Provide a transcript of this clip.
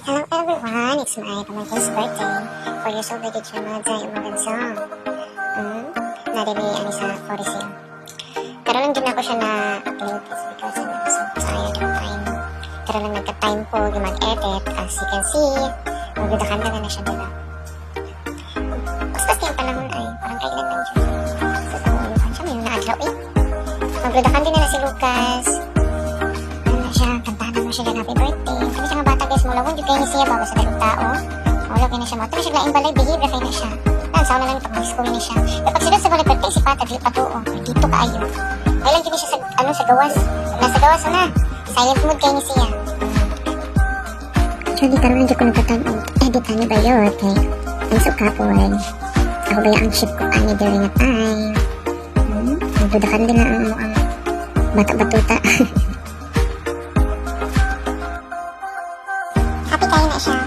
Hello everyone, it's my pamangkin's birthday. 4 years old na siya mga dyan umagang song. Narili ani sa Foresil. Pero lang din ako siya na-upload is because so ayaw yung time. Pero lang nagka-time po yung mag-edit. As you can see, magdudakanda na siya dala. Basta yung panahon ay parang kailan lang siya. So, tawag siya, may naadlaw eh. Magdudakanda na si Lucas. Kantahan mo siya ng happy birthday. Kani siya nga bata guys, mulawon yung kayo siya bago sa dalong tao. Mulawon na siya mo. Ito siya laing balay, behave na kayo na siya. Sawa na lang ito, mag-school na siya. Kapag sila sa balay birthday, si Pata, di patuo. Dito kaayo. May lang siya sa gawas. Nasa gawas na. Silent mood kayo siya. Actually, karoon lang dyan ko nagkatanood. Editan niyo ba yun? Okay. Ang suka po ay. Ako ba yung ang ship ko ani during a time. Nagdudakan din na ang bata-batuta. Happy tayo na siya.